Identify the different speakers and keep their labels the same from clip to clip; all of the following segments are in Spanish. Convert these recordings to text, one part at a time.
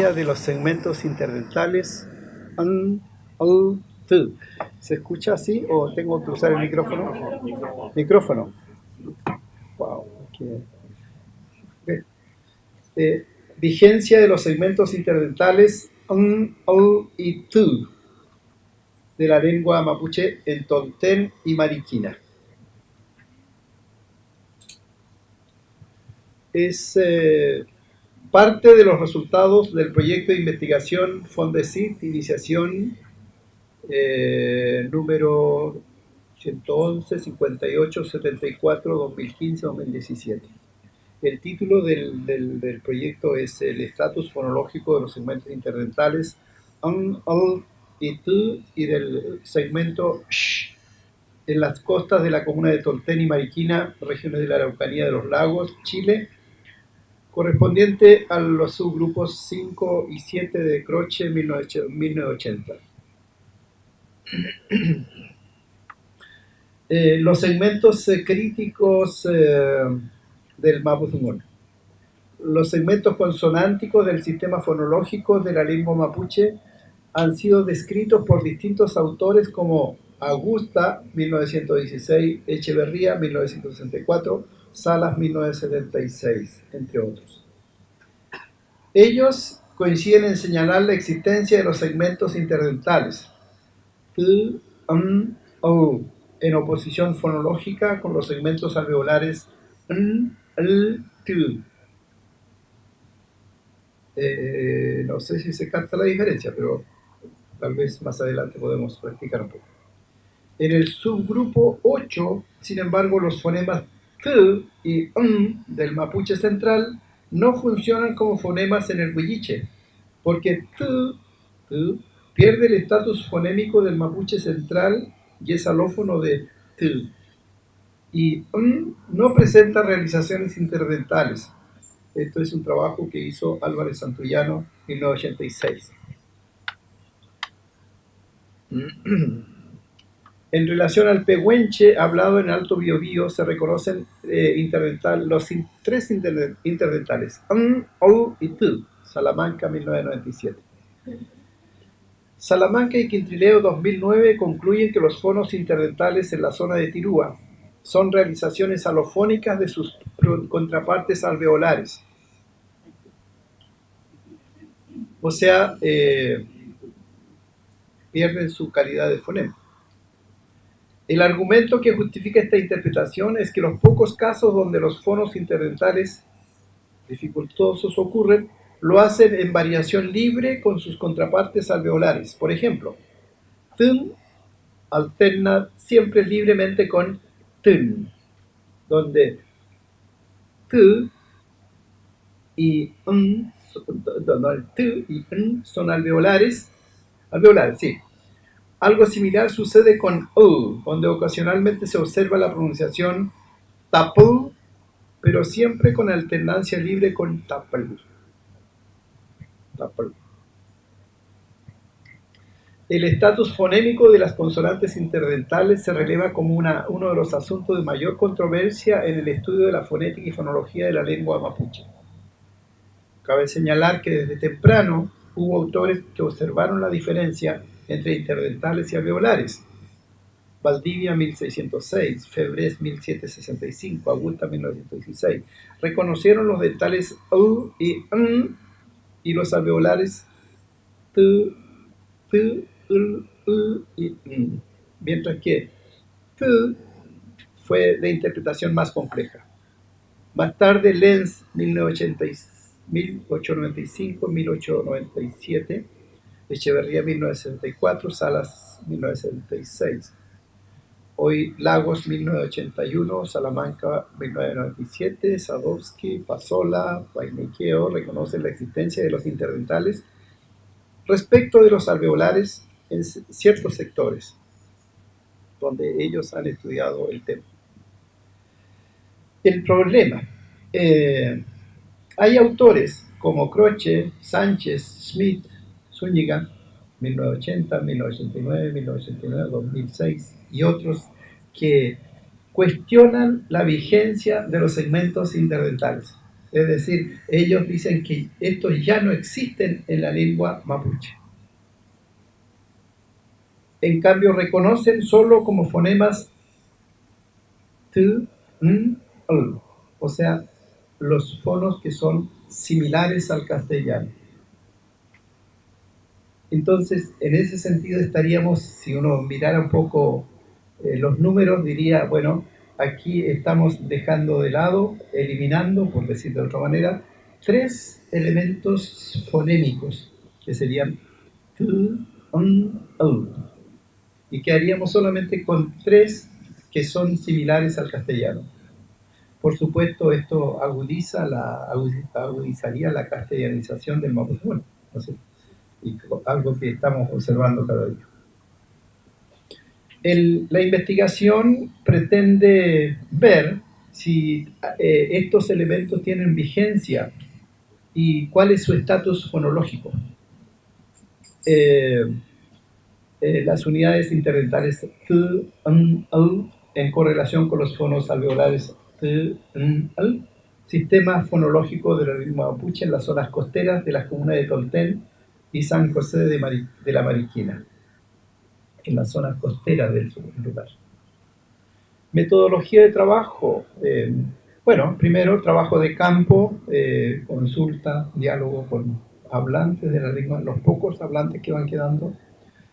Speaker 1: vigencia de los segmentos interdentales N, L, T. ¿Se escucha así o tengo que usar el micrófono? Micrófono. Wow. Vigencia de los segmentos interdentales N, L y T de la lengua mapuche en Tolten y Mariquina. Es parte de los resultados del proyecto de investigación Fondesit, iniciación número 111, 58, 74, 2015, 2017. El título del proyecto es el estatus fonológico de los segmentos interdentales N, L y T y del segmento SH en las costas de la comuna de Tolten y Mariquina, regiones de la Araucanía de los Lagos, Chile, correspondiente a los subgrupos 5 y 7 de Croce 1980. Los segmentos críticos del Mapudungun. Los segmentos consonánticos del sistema fonológico de la lengua mapuche han sido descritos por distintos autores como Augusta, 1916, Echeverría, 1964, Salas, 1976, entre otros. Ellos coinciden en señalar la existencia de los segmentos interdentales T, M, O, en oposición fonológica con los segmentos alveolares N, L, T. No sé si se capta la diferencia, pero tal vez más adelante podemos practicar un poco. En el subgrupo 8, sin embargo, los fonemas T y N del mapuche central no funcionan como fonemas en el huilliche, porque T pierde el estatus fonémico del mapuche central y es alófono de T, y N no presenta realizaciones interdentales. Esto es un trabajo que hizo Álvarez Santullano en 1986. En relación al pehuenche hablado en Alto Biobío, se reconocen los tres interdentales, N, O y T. Salamanca, 1997. Salamanca y Quintrileo, 2009, concluyen que los fonos interdentales en la zona de Tirúa son realizaciones alofónicas de sus contrapartes alveolares. O sea, pierden su calidad de fonema. El argumento que justifica esta interpretación es que los pocos casos donde los fonos interdentales dificultosos ocurren, lo hacen en variación libre con sus contrapartes alveolares. Por ejemplo, TN alterna siempre libremente con TN, donde T y N, T y N son alveolares, sí. Algo similar sucede con U, donde ocasionalmente se observa la pronunciación tapl, pero siempre con alternancia libre con tapl. El estatus fonémico de las consonantes interdentales se releva como uno de los asuntos de mayor controversia en el estudio de la fonética y fonología de la lengua mapuche. Cabe señalar que desde temprano hubo autores que observaron la diferencia entre interdentales y alveolares. Valdivia, 1606, Febrés, 1765, Augusta, 1916. Reconocieron los dentales U y N y los alveolares T, y N, mientras que T fue de interpretación más compleja. Más tarde, Lenz, 1895, 1897, Echeverría, 1964, Salas, 1976. Hoy Lagos, 1981, Salamanca, 1997, Sadowski, Pasola, Painiqueo reconocen la existencia de los interdentales respecto de los alveolares en ciertos sectores donde ellos han estudiado el tema. El problema. Hay autores como Croce, Sánchez, Schmidt, Zúñiga, 1980, 1989, 1989, 2006 y otros que cuestionan la vigencia de los segmentos interdentales. Es decir, ellos dicen que estos ya no existen en la lengua mapuche. En cambio, reconocen solo como fonemas t, n, l, o sea, los fonos que son similares al castellano. Entonces, en ese sentido estaríamos, si uno mirara un poco los números, diría, bueno, aquí estamos dejando de lado, eliminando, por decir de otra manera, 3 elementos fonémicos, que serían t, n, l, y quedaríamos solamente con 3 que son similares al castellano. Por supuesto, esto agudizaría la castellanización del mapudungun, ¿no sé? Y algo que estamos observando cada día. La investigación pretende ver si estos elementos tienen vigencia y cuál es su estatus fonológico. Las unidades interdentales t, n, l, en correlación con los fonos alveolares t, n, l, sistema fonológico de la lengua mapuche en las zonas costeras de las comunas de Tolten y San José de la Mariquina, en las zonas costeras del lugar. Metodología de trabajo. Bueno, primero, trabajo de campo, consulta, diálogo con hablantes de la lengua, los pocos hablantes que van quedando.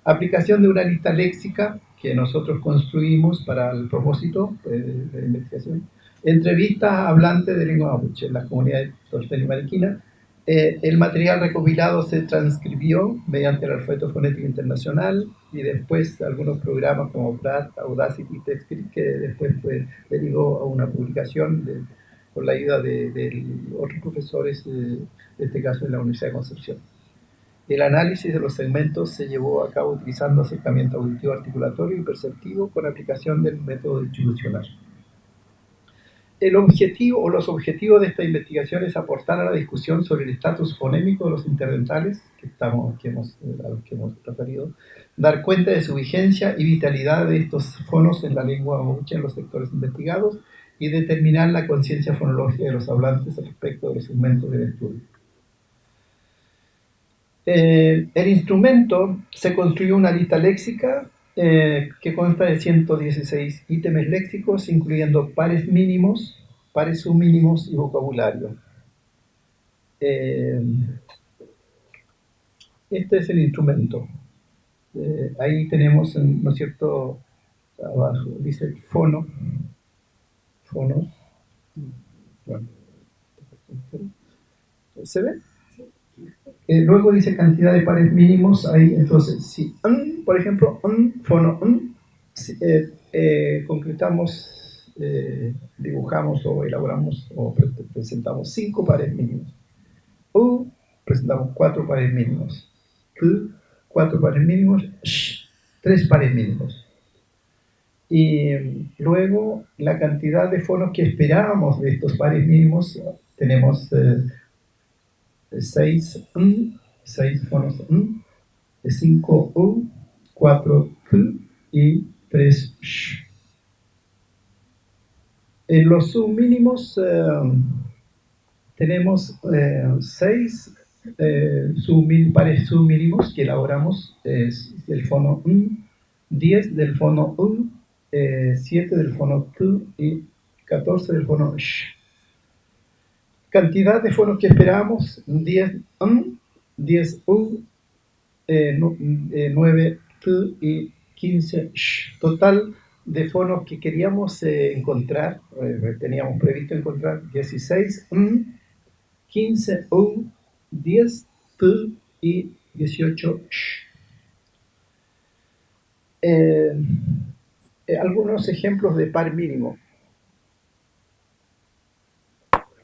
Speaker 1: Aplicación de una lista léxica que nosotros construimos para el propósito de la investigación. Entrevistas a hablantes de lengua mapuche en las comunidades Tolten y Mariquina. El material recopilado se transcribió mediante el alfabeto fonético internacional y después algunos programas como PRAT, Audacity, TextScript, que después derivó a una publicación con la ayuda de otros profesores, en este caso de la Universidad de Concepción. El análisis de los segmentos se llevó a cabo utilizando acercamiento auditivo, articulatorio y perceptivo con aplicación del método distribucional. El objetivo o los objetivos de esta investigación es aportar a la discusión sobre el estatus fonémico de los interdentales, a los que hemos referido, dar cuenta de su vigencia y vitalidad de estos fonos en la lengua mapuche en los sectores investigados y determinar la conciencia fonológica de los hablantes respecto de los segmentos del estudio. El instrumento se construyó una lista léxica que consta de 116 ítems léxicos, incluyendo pares mínimos, pares submínimos y vocabulario. Este es el instrumento. Ahí tenemos, ¿no es cierto?, abajo dice fonos. Bueno, ¿se ve? Luego dice cantidad de pares mínimos. Ahí, entonces, si por ejemplo, fono, concretamos, dibujamos o elaboramos o presentamos 5 pares mínimos. Presentamos 4 pares mínimos. 4 pares mínimos. 3 pares mínimos. Y luego la cantidad de fonos que esperábamos de estos pares mínimos, tenemos 6 fonos 5 4 y 3 sh. En los submínimos tenemos 6 pares submínimos que elaboramos, del fono 10 del fono 7 del fono t y 14 del fono sh. Cantidad de fonos que esperábamos: 10 10 9 t y 15 sh. Total de fonos que queríamos encontrar, teníamos previsto encontrar 16 15 10 t y 18 sh. Algunos ejemplos de par mínimo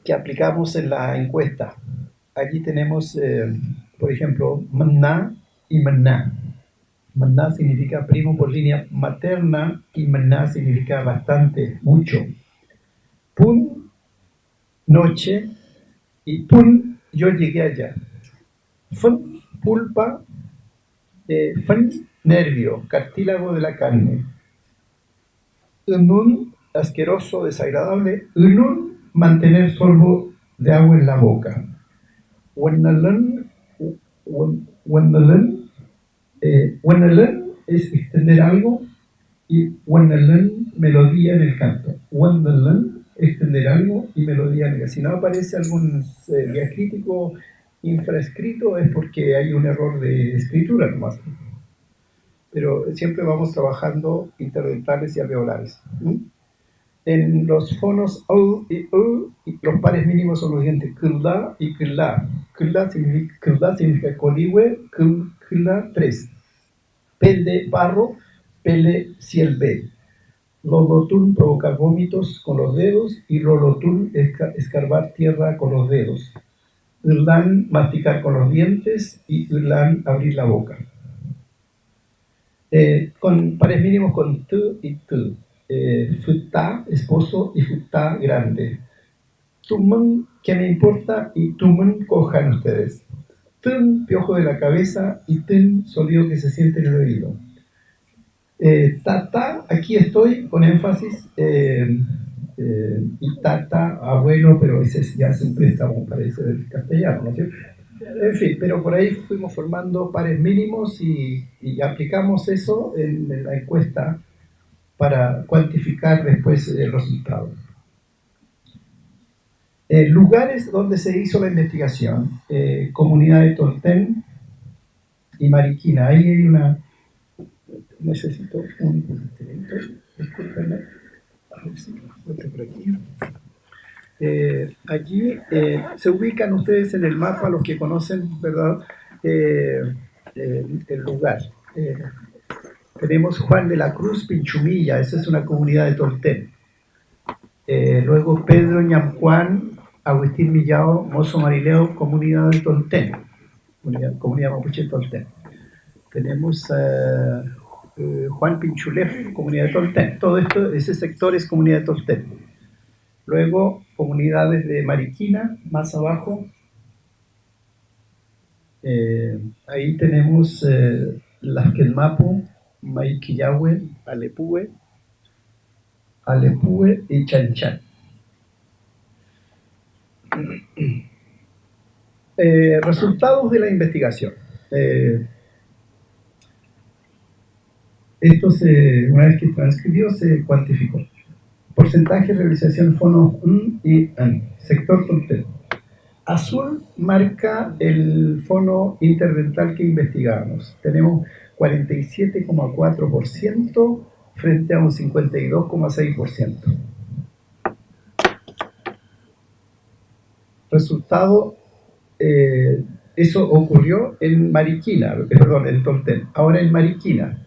Speaker 1: que aplicamos en la encuesta. Aquí tenemos, por ejemplo, maná y maná. Maná significa primo por línea materna y maná significa bastante, mucho. Pun, noche, y pun, yo llegué allá. Fun, pulpa, fun, nervio, cartílago de la carne. Unun, asqueroso, desagradable. Unun, mantener sorbo de agua en la boca. Wennelen, Wennelen, Wennelen es extender algo y Wennelen, melodía en el canto. Wennelen, extender algo y melodía en el canto. Si no aparece algún diacrítico infraescrito es porque hay un error de escritura nomás. Pero siempre vamos trabajando interdentales y alveolares. En los fonos o y u, los pares mínimos son los siguientes: kla y kla. Kla significa coligüe, kla 3. Pele barro, pele ciel b. Lolotun, provocar vómitos con los dedos, y rolotun, escarbar tierra con los dedos. Irlan, masticar con los dientes, y irlan, abrir la boca. Con pares mínimos con t y t. Futá, esposo, y futá, grande. Tumen, ¿qué me importa? Y tumen, cojan ustedes. Tun, piojo de la cabeza, y ten, sonido que se siente en el oído. Tata, aquí estoy, con énfasis. Y tata, abuelo, pero ese ya es un préstamo, parece, del castellano, ¿no es cierto? En fin, pero por ahí fuimos formando pares mínimos y aplicamos eso en la encuesta para cuantificar después el resultado. Lugares donde se hizo la investigación: comunidad de Tolten y Mariquina. Ahí hay una... Necesito un... Discúlpenme. A ver si lo encuentro por aquí. Allí se ubican ustedes en el mapa, los que conocen, ¿verdad? El lugar. Tenemos Juan de la Cruz, Pinchumilla, esa es una comunidad de Tolten. Luego Pedro Ñamjuan, Agustín Millao, Mozo Marileo, comunidad de Tolten, comunidad mapuche de Tolten. Tenemos Juan Pinchulef, comunidad de Tolten. Todo esto, ese sector es comunidad de Tolten. Luego comunidades de Mariquina, más abajo. Ahí tenemos Lasquelmapu, Maiquillahue, Alepúe y Chanchan. Resultados de la investigación. Esto una vez que transcribió, se cuantificó. Porcentaje de realización fono y an. Sector Tolten. Azul marca el fono interdental que investigamos. Tenemos 47,4% frente a un 52,6%. Resultado, eso ocurrió en Mariquina, perdón, en Tolten. Ahora en Mariquina,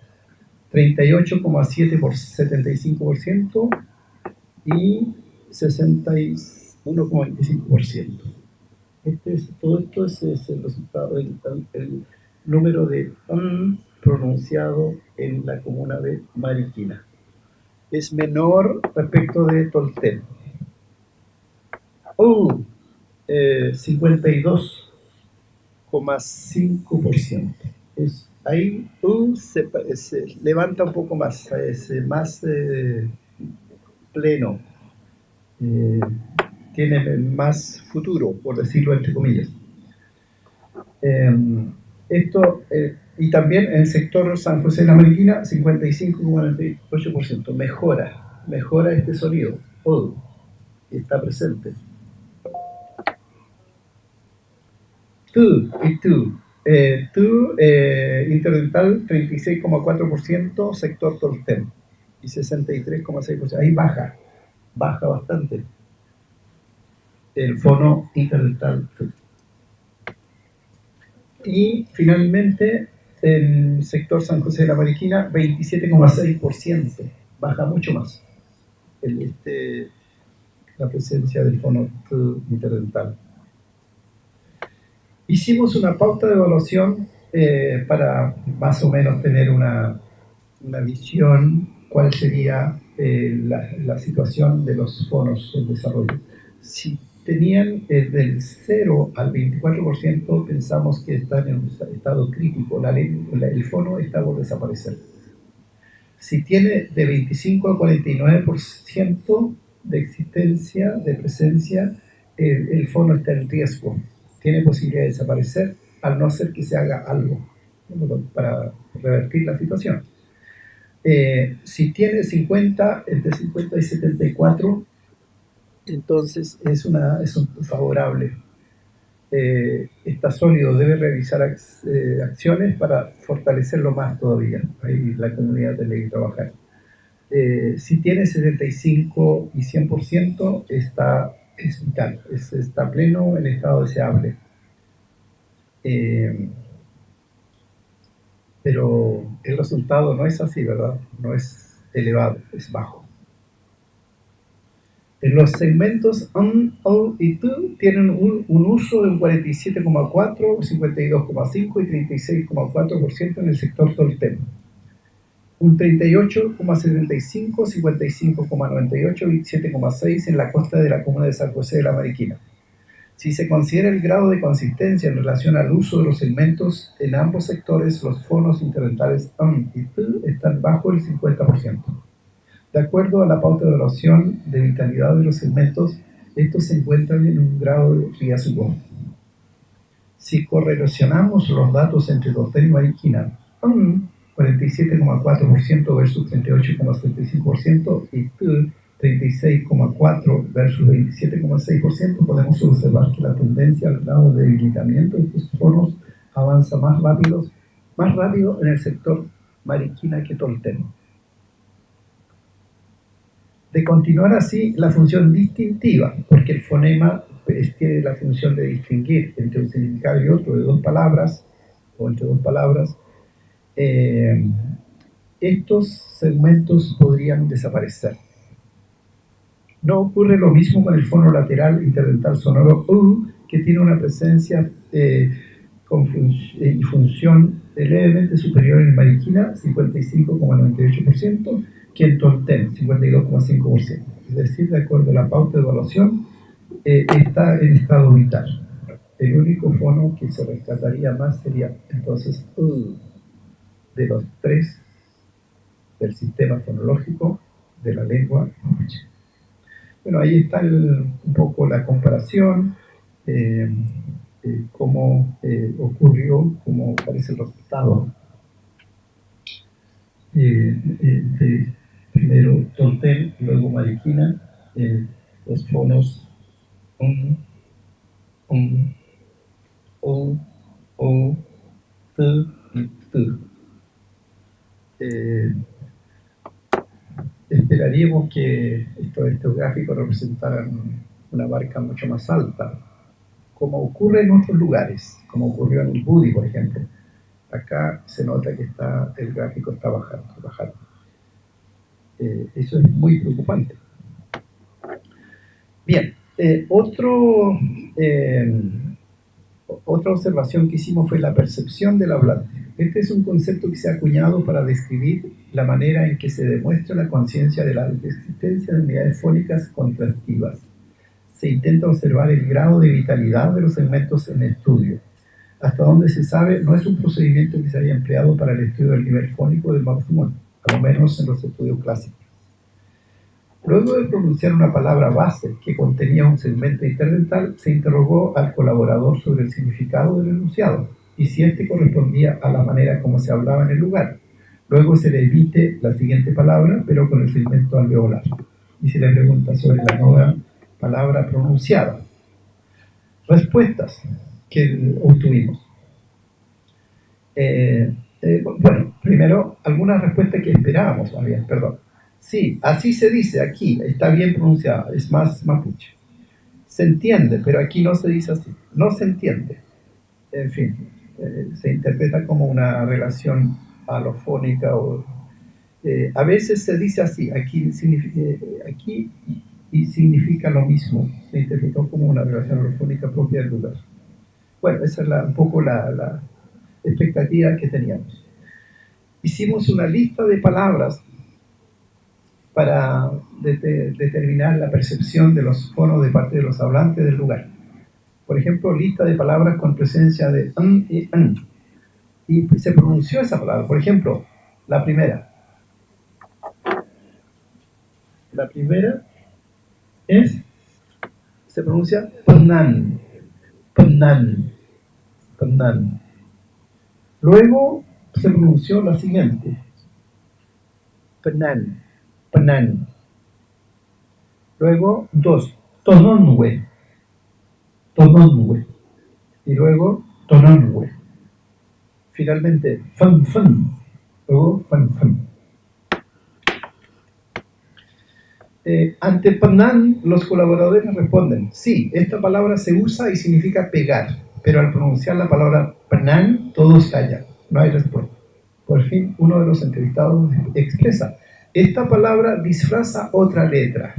Speaker 1: 38,7 por 75% y 61,25%. Todo esto es el resultado, el número de pronunciado en la comuna de Mariquina. Es menor respecto de Tolten. 52,5%. Ahí se levanta un poco más, es más pleno. Tiene más futuro, por decirlo entre comillas. Y también en el sector San José de la Mariquina, 55,98%. Mejora este sonido. Está presente. Tú, interdental, 36,4%, sector Tolten, y 63,6%. Ahí baja bastante el fono interdental. Y finalmente el sector San José de la Mariquina, 27,6%, baja mucho más la presencia del fono interdental. Hicimos una pauta de evaluación para más o menos tener una visión cuál sería la situación de los fonos en desarrollo. Si tenían del 0 al 24%, pensamos que están en un estado crítico, el fono está por desaparecer. Si tiene de 25 a 49% de existencia, de presencia, el fono está en riesgo, tiene posibilidad de desaparecer al no ser que se haga algo para revertir la situación. Si tiene 50, entre 50 y 74, entonces es un favorable. Está sólido, debe realizar acciones para fortalecerlo más todavía. Ahí la comunidad tiene que trabajar. Si tiene 75 y 100%, es vital, está pleno en estado deseable. Pero el resultado no es así, ¿verdad? No es elevado, es bajo. En los segmentos N, O y T tienen un uso de un 47,4, 52,5 y 36,4% en el sector Tolten, un 38,75, 55,98 y 7,6 en la costa de la comuna de San José de la Mariquina. Si se considera el grado de consistencia en relación al uso de los segmentos en ambos sectores, los fonos interdentales N y T están bajo el 50%. De acuerdo a la pauta de evaluación de vitalidad de los segmentos, estos se encuentran en un grado de riesgo. Si correlacionamos los datos entre Tolten y Mariquina, 47,4% versus 38,75% y 36,4% versus 27,6%, podemos observar que la tendencia al grado de debilitamiento de estos fonos avanza más rápido en el sector Mariquina que Tolten. De continuar así, la función distintiva, porque el fonema tiene la función de distinguir entre un significado y otro de dos palabras, o entre dos palabras, estos segmentos podrían desaparecer. No ocurre lo mismo con el fono lateral interdental sonoro U, que tiene una presencia y función levemente superior en Mariquina, 55,98%, que en Tolten, 52,5%. Es decir, de acuerdo a la pauta de evaluación, está en estado vital. El único fono que se rescataría más sería entonces de los tres del sistema fonológico de la lengua mapuche. Bueno, ahí está un poco la comparación, cómo ocurrió, cómo parece el resultado. Primero Tolten, luego Mariquina, los fonos O, T y T. Esperaríamos que estos gráficos representaran una marca mucho más alta, como ocurre en otros lugares, como ocurrió en el Budi, por ejemplo. Acá se nota que el gráfico está bajando. Eso es muy preocupante. Bien, otra observación que hicimos fue la percepción del hablante. Este es un concepto que se ha acuñado para describir la manera en que se demuestra la conciencia de la existencia de unidades fónicas contrastivas. Se intenta observar el grado de vitalidad de los segmentos en estudio. Hasta donde se sabe, no es un procedimiento que se haya empleado para el estudio del nivel fónico del mapuzungún, a lo menos en los estudios clásicos. Luego de pronunciar una palabra base que contenía un segmento interdental, se interrogó al colaborador sobre el significado del enunciado y si éste correspondía a la manera como se hablaba en el lugar. Luego se le emite la siguiente palabra, pero con el segmento alveolar. Y se le pregunta sobre la nueva palabra pronunciada. Respuestas que obtuvimos. Bueno, primero, algunas respuestas que esperábamos, perdón. Sí, así se dice aquí, está bien pronunciado, es más mapuche. Se entiende, pero aquí no se dice así, no se entiende. En fin, se interpreta como una relación alofónica a veces se dice así, aquí y significa lo mismo, se interpretó como una relación alofónica propia del lugar. Bueno, esa es un poco la expectativa que teníamos. Hicimos una lista de palabras para determinar la percepción de los fonos de parte de los hablantes del lugar. Por ejemplo, lista de palabras con presencia de y n. Y se pronunció esa palabra. Por ejemplo, la primera. La primera es se pronuncia Pnan, Pnan, Pnan. Luego se pronunció la siguiente, Pnan, Pnan. Luego dos, Tononwe, Tononwe. Y luego Tononwe. Finalmente, Fan, Fan. Luego Fan, Fan. Ante Pnan, los colaboradores responden, sí, esta palabra se usa y significa pegar, pero al pronunciar la palabra Pnan, todos callan, no hay respuesta. Por fin, uno de los entrevistados expresa, esta palabra disfraza otra letra.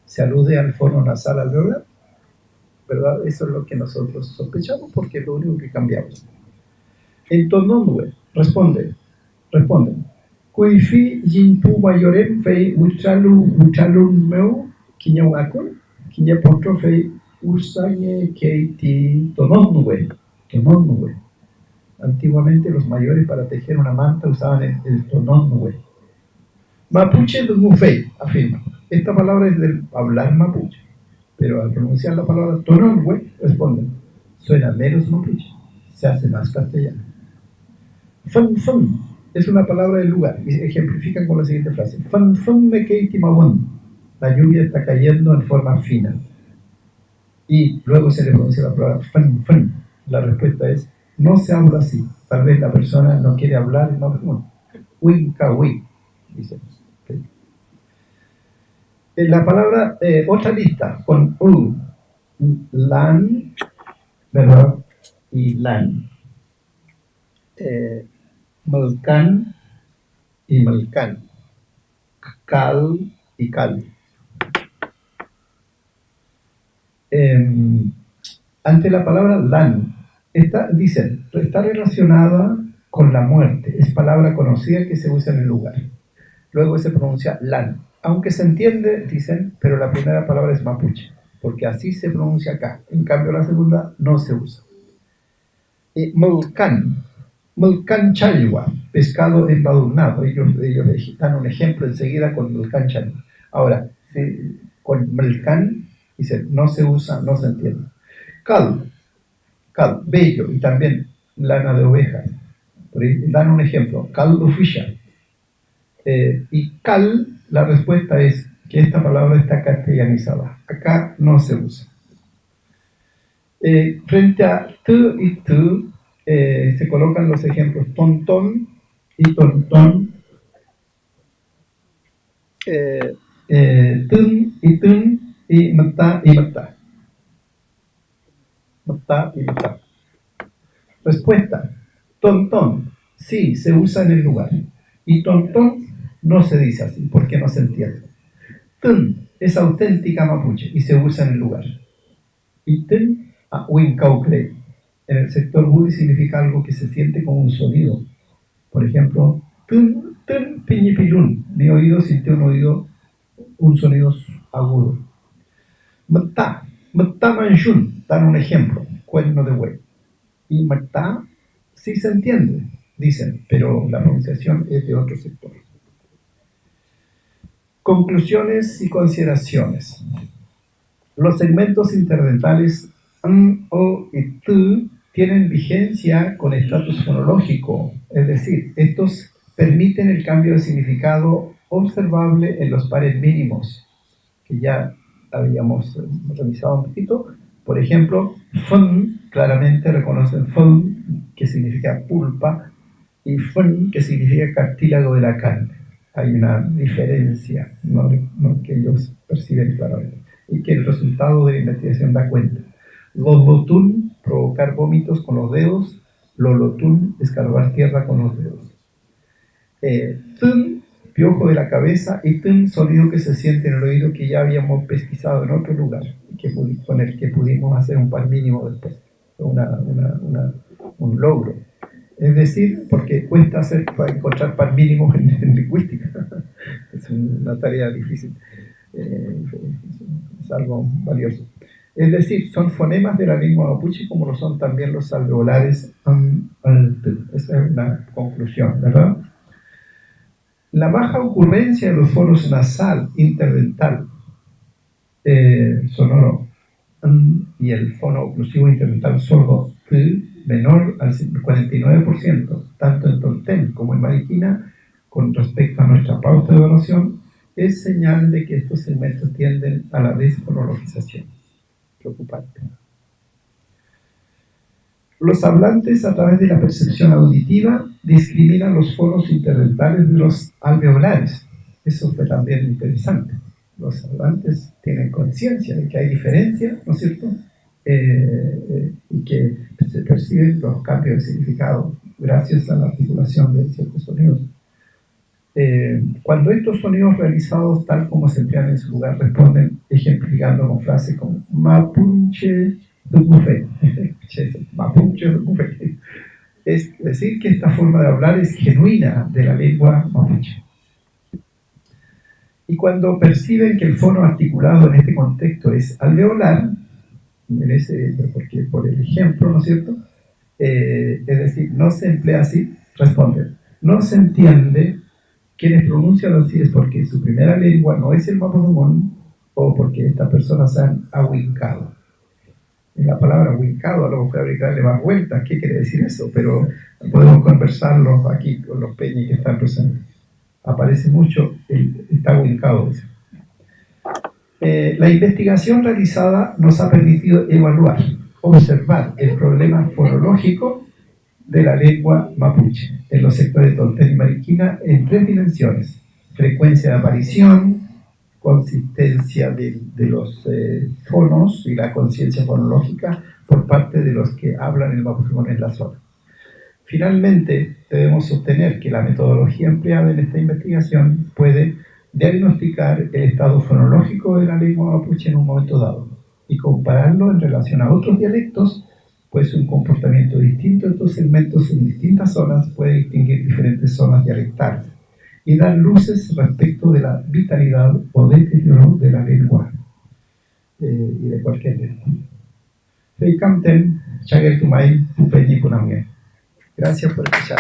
Speaker 1: Se alude al fono nasal alveolar, ¿verdad? Eso es lo que nosotros sospechamos porque es lo único que cambiamos. En Tononwe responden, Kuifi Jinpu Mayorem Fei Uchalun Meu Kiñauakun, Kiña Potro Fei Usañe Keiti Tononwe. Antiguamente los mayores para tejer una manta usaban el Tononwe. Mapuche Dumufei afirma, esta palabra es del hablar mapuche, pero al pronunciar la palabra Tononwe responden, suena menos mapuche, se hace más castellano. Fan Fan es una palabra del lugar y se ejemplifican con la siguiente frase: Fan Fan me keiti mawon. La lluvia está cayendo en forma fina. Y luego se le pronuncia la palabra Fan Fan. La respuesta es: no se habla así. Tal vez la persona no quiere hablar, no. Winkawi, dice. La palabra, otra lista con U, lan, ¿verdad? Y lan. Malcan y Malcan, Cal y Cal. Ante la palabra lan, dicen, está relacionada con la muerte, es palabra conocida que se usa en el lugar. Luego se pronuncia lan, aunque se entiende, dicen, pero la primera palabra es mapuche, porque así se pronuncia acá. En cambio la segunda no se usa. Mulcan chalwa, pescado embadurnado. Ellos dan un ejemplo enseguida con Mulcan chalwa. Ahora, con Mulcan, dicen, no se usa, no se entiende. Cal, bello, y también lana de oveja. Dan un ejemplo, cal ofisha. Y cal, la respuesta es que esta palabra está castellanizada. Acá no se usa. Frente a tu y tu, se colocan los ejemplos tontón y tontón, tun y matá y matá. Matá y matá. Respuesta: tontón, sí, se usa en el lugar. Y tontón no se dice así porque no se entiende. Tun es auténtica mapuche y se usa en el lugar. Y tun a Wincauclay. En el sector Budi significa algo que se siente como un sonido. Por ejemplo, tun, tun, piñipilun. Mi oído sintió un sonido agudo. Matá manchun, dan un ejemplo, cuerno de buey. Y matá sí se entiende, dicen, pero la pronunciación es de otro sector. Conclusiones y consideraciones. Los segmentos interdentales o y tu tienen vigencia con estatus fonológico, es decir, estos permiten el cambio de significado observable en los pares mínimos, que ya habíamos revisado un poquito. Por ejemplo, fun claramente reconocen fun, que significa pulpa, y fun, que significa cartílago de la carne. Hay una diferencia, no que ellos perciben claramente, y que el resultado de la investigación da cuenta. Lolotun, provocar vómitos con los dedos. Lolotun, escarbar tierra con los dedos. Tun, piojo de la cabeza. Y tun, sonido que se siente en el oído, que ya habíamos pesquisado en otro lugar, con el que pudimos hacer un par mínimo después. Un logro. Es decir, porque cuesta encontrar par mínimos en lingüística. Es una tarea difícil. Es algo valioso. Es decir, son fonemas de la lengua mapuche como lo son también los alveolares. Esa es una conclusión, ¿verdad? La baja ocurrencia de los fonos nasal, interdental sonoro y el fono oclusivo interdental sordo menor al 49%, tanto en Tolten como en Mariquina, con respecto a nuestra pauta de evaluación, es señal de que estos segmentos tienden a la desfonologización. Preocupante. Los hablantes, a través de la percepción auditiva, discriminan los fonos interdentales de los alveolares. Eso fue también interesante. Los hablantes tienen conciencia de que hay diferencia, ¿no es cierto? Y que se perciben los cambios de significado gracias a la articulación de ciertos sonidos. Cuando estos sonidos realizados tal como se emplean en su lugar responden ejemplificando con frases como Mapuche Dubufe, Mapuche Dubufe, es decir que esta forma de hablar es genuina de la lengua mapuche. Y cuando perciben que el fono articulado en este contexto es alveolar, porque por el ejemplo, ¿no es cierto? Es decir, no se emplea así, responden, no se entiende. Quienes pronuncian así es porque su primera lengua no es el mapudungun o porque estas personas se han ahuincado. En la palabra ahuincado a lo mejor habría que darle más vueltas. ¿Qué quiere decir eso? Pero podemos conversarlo aquí con los peñis que están presentes. Aparece mucho el está ahuincado. La investigación realizada nos ha permitido evaluar, observar el problema fonológico de la lengua mapuche en los sectores de Tolten y Mariquina en 3 dimensiones: frecuencia de aparición, consistencia de los fonos y la conciencia fonológica por parte de los que hablan el mapudungun en la zona. Finalmente, debemos sostener que la metodología empleada en esta investigación puede diagnosticar el estado fonológico de la lengua mapuche en un momento dado y compararlo en relación a otros dialectos, pues un comportamiento distinto de estos segmentos en distintas zonas puede distinguir diferentes zonas dialectales y dar luces respecto de la vitalidad o deterioro de la lengua y de cualquier lengua. Gracias por escuchar.